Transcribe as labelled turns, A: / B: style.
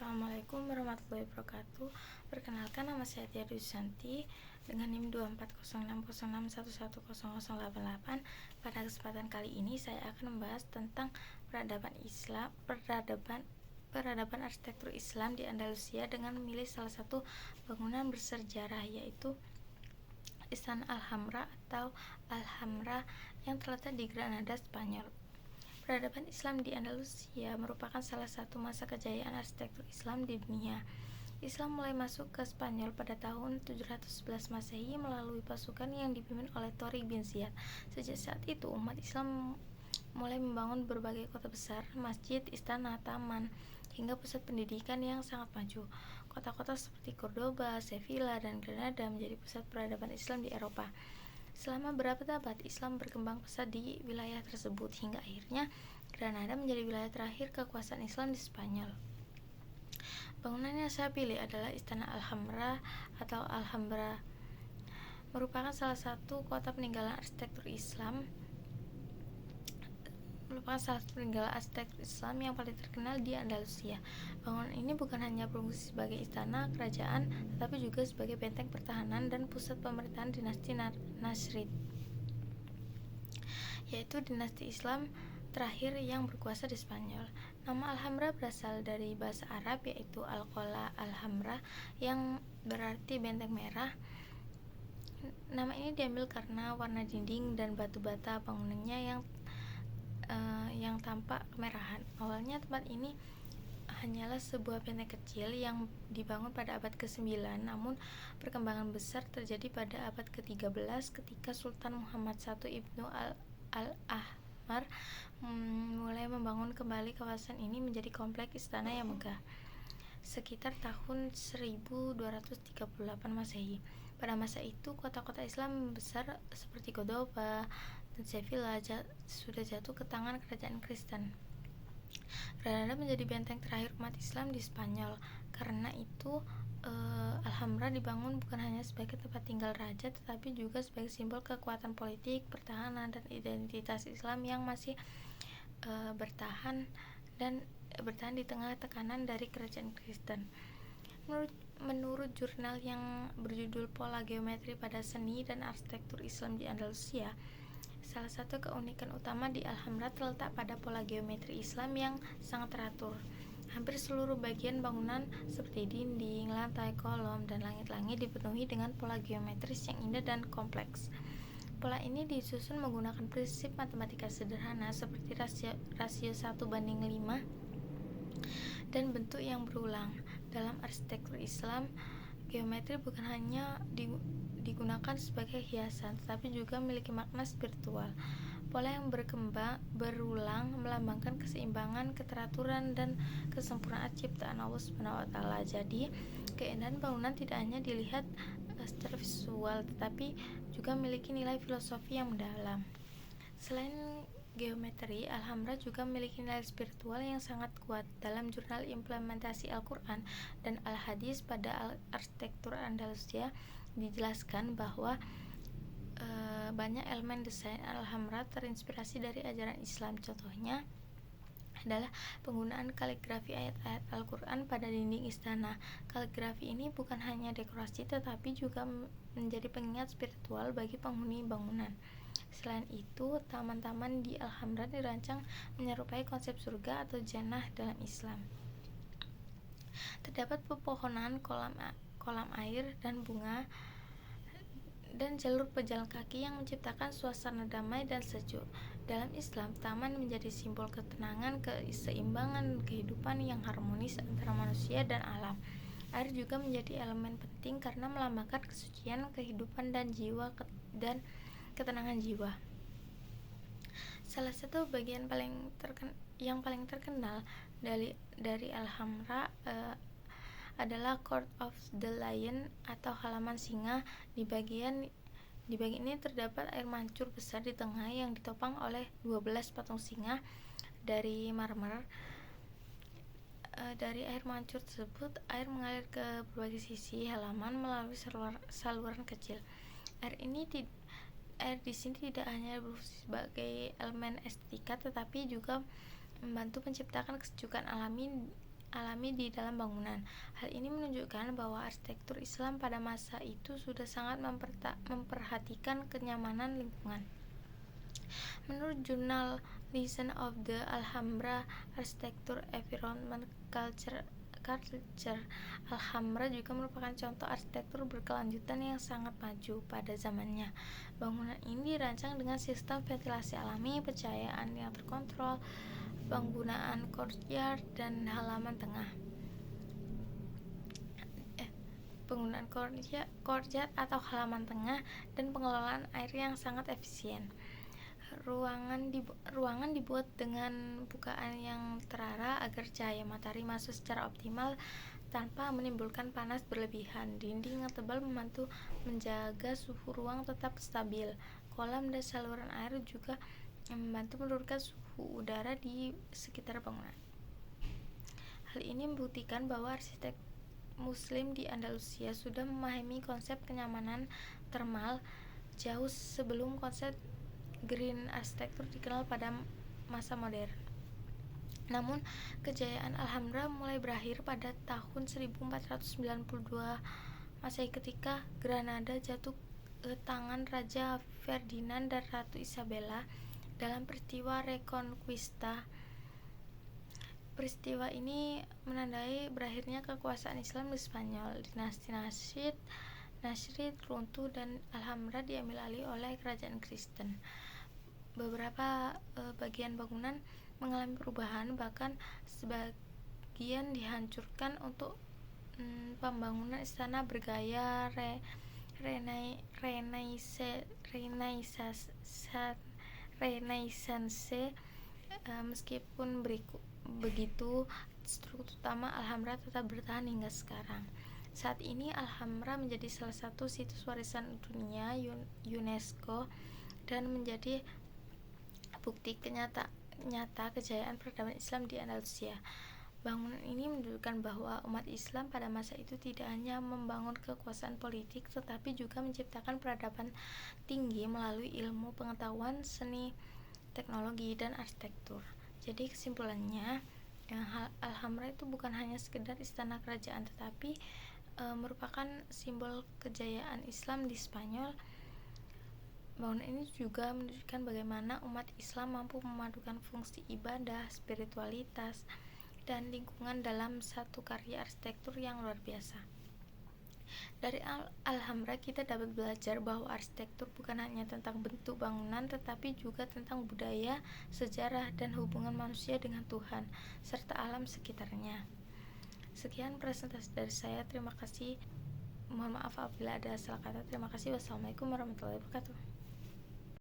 A: Assalamualaikum warahmatullahi wabarakatuh. Perkenalkan, nama saya Tia Dwi Susanti dengan NIM 24060611088. Pada kesempatan kali ini saya akan membahas tentang peradaban arsitektur Islam di Andalusia dengan memilih salah satu bangunan bersejarah, yaitu Istana Alhambra atau Alhambra yang terletak di Granada, Spanyol. Peradaban Islam di Andalusia merupakan salah satu masa kejayaan arsitektur Islam di dunia. Islam mulai masuk ke Spanyol pada tahun 711 Masehi melalui pasukan yang dipimpin oleh Torik bin Ziyad. Sejak saat itu, umat Islam mulai membangun berbagai kota besar, masjid, istana, taman, hingga pusat pendidikan yang sangat maju. Kota-kota seperti Cordoba, Sevilla, dan Granada menjadi pusat peradaban Islam di Eropa. Selama berabad-abad, Islam berkembang pesat di wilayah tersebut hingga akhirnya Granada menjadi wilayah terakhir kekuasaan Islam di Spanyol. Bangunan yang saya pilih adalah Istana Alhambra atau Alhambra, merupakan salah satu peninggalan arsitektur Islam yang paling terkenal di Andalusia. Bangunan ini bukan hanya berfungsi sebagai istana kerajaan, tetapi juga sebagai benteng pertahanan dan pusat pemerintahan dinasti Nasrid, yaitu dinasti Islam terakhir yang berkuasa di Spanyol. Nama Alhambra berasal dari bahasa Arab, yaitu Al-Qala Alhambra, yang berarti benteng merah. Nama ini diambil karena warna dinding dan batu bata bangunannya yang tampak kemerahan. Awalnya tempat ini hanyalah sebuah benteng kecil yang dibangun pada abad ke-9, namun perkembangan besar terjadi pada abad ke-13 ketika Sultan Muhammad I Ibnu Al-Ahmar mulai membangun kembali kawasan ini menjadi kompleks istana yang megah sekitar tahun 1238 Masehi. Pada masa itu, kota-kota Islam besar seperti Cordoba dan Sevilla sudah jatuh ke tangan kerajaan Kristen. Granada menjadi benteng terakhir umat Islam di Spanyol. Karena itu, Alhambra dibangun bukan hanya sebagai tempat tinggal raja, tetapi juga sebagai simbol kekuatan politik, pertahanan, dan identitas Islam yang masih bertahan di tengah tekanan dari kerajaan Kristen. Menurut jurnal yang berjudul Pola Geometri pada Seni dan Arsitektur Islam di Andalusia, salah satu keunikan utama di Alhambra terletak pada pola geometri Islam yang sangat teratur. Hampir seluruh bagian bangunan seperti dinding, lantai, kolom, dan langit-langit dipenuhi dengan pola geometris yang indah dan kompleks. Pola ini disusun menggunakan prinsip matematika sederhana seperti rasio 1:5 dan bentuk yang berulang. Dalam arsitektur Islam, geometri bukan hanya digunakan sebagai hiasan, tetapi juga memiliki makna spiritual. Pola yang berulang melambangkan keseimbangan, keteraturan, dan kesempurnaan ciptaan Allah SWT. Jadi, keindahan bangunan tidak hanya dilihat secara visual, tetapi juga memiliki nilai filosofi yang mendalam. Selain geometri, Alhambra juga memiliki nilai spiritual yang sangat kuat. Dalam jurnal implementasi Al-Quran dan Al-Hadis pada arsitektur Andalusia dijelaskan bahwa banyak elemen desain Alhambra terinspirasi dari ajaran Islam. Contohnya adalah penggunaan kaligrafi ayat-ayat Al-Quran pada dinding istana. Kaligrafi ini bukan hanya dekorasi, tetapi juga menjadi pengingat spiritual bagi penghuni bangunan. Selain itu, taman-taman di Alhambra dirancang menyerupai konsep surga atau jannah dalam Islam. Terdapat pepohonan, kolam air, dan bunga, dan jalur pejalan kaki yang menciptakan suasana damai dan sejuk. Dalam Islam, taman menjadi simbol ketenangan, keseimbangan kehidupan yang harmonis antara manusia dan alam. Air juga menjadi elemen penting karena melambangkan kesucian kehidupan dan ketenangan jiwa. Salah satu bagian yang paling terkenal dari Alhambra adalah Court of the Lion atau halaman singa. Di bagian ini terdapat air mancur besar di tengah yang ditopang oleh 12 patung singa dari marmer. Dari air mancur tersebut, air mengalir ke berbagai sisi halaman melalui saluran kecil. Air di sini tidak hanya berfungsi sebagai elemen estetika, tetapi juga membantu menciptakan kesejukan alami alami di dalam bangunan. Hal ini menunjukkan bahwa arsitektur Islam pada masa itu sudah sangat memperhatikan kenyamanan lingkungan. Menurut jurnal Liaison of the Alhambra Architecture, Environment, Culture, Alhambra juga merupakan contoh arsitektur berkelanjutan yang sangat maju pada zamannya. Bangunan ini dirancang dengan sistem ventilasi alami, pencahayaan yang terkontrol, penggunaan courtyard dan halaman tengah. Penggunaan courtyard atau halaman tengah dan pengelolaan air yang sangat efisien. Ruangan dibuat dengan bukaan yang terarah agar cahaya matahari masuk secara optimal tanpa menimbulkan panas berlebihan. Dinding yang tebal membantu menjaga suhu ruang tetap stabil. Kolam dan saluran air juga membantu menurunkan suhu udara di sekitar bangunan. Hal ini membuktikan bahwa arsitek Muslim di Andalusia sudah memahami konsep kenyamanan termal jauh sebelum konsep green arsitektur dikenal pada masa modern. Namun, kejayaan Alhambra mulai berakhir pada tahun 1492 Masehi ketika Granada jatuh ke tangan Raja Ferdinand dan Ratu Isabella dalam peristiwa Reconquista. Peristiwa ini menandai berakhirnya kekuasaan Islam di Spanyol. Dinasti Nasrid runtuh dan Alhambra diambil alih oleh kerajaan Kristen. Beberapa bagian bangunan mengalami perubahan, bahkan sebagian dihancurkan untuk pembangunan istana bergaya Renaissance. Meskipun begitu, struktur utama Alhambra tetap bertahan hingga sekarang. Saat ini Alhambra menjadi salah satu situs warisan dunia UNESCO dan menjadi bukti nyata kejayaan peradaban Islam di Andalusia. Bangunan ini menunjukkan bahwa umat Islam pada masa itu tidak hanya membangun kekuasaan politik, tetapi juga menciptakan peradaban tinggi melalui ilmu pengetahuan, seni, teknologi, dan arsitektur. Jadi kesimpulannya, Alhambra itu bukan hanya sekedar istana kerajaan, tetapi merupakan simbol kejayaan Islam di Spanyol. Bangunan ini juga menunjukkan bagaimana umat Islam mampu memadukan fungsi ibadah, spiritualitas, dan lingkungan dalam satu karya arsitektur yang luar biasa. Dari Alhambra kita dapat belajar bahwa arsitektur bukan hanya tentang bentuk bangunan, tetapi juga tentang budaya, sejarah, dan hubungan manusia dengan Tuhan, serta alam sekitarnya. Sekian presentasi dari saya, terima kasih. Mohon maaf apabila ada salah kata. Terima kasih. Wassalamualaikum warahmatullahi wabarakatuh.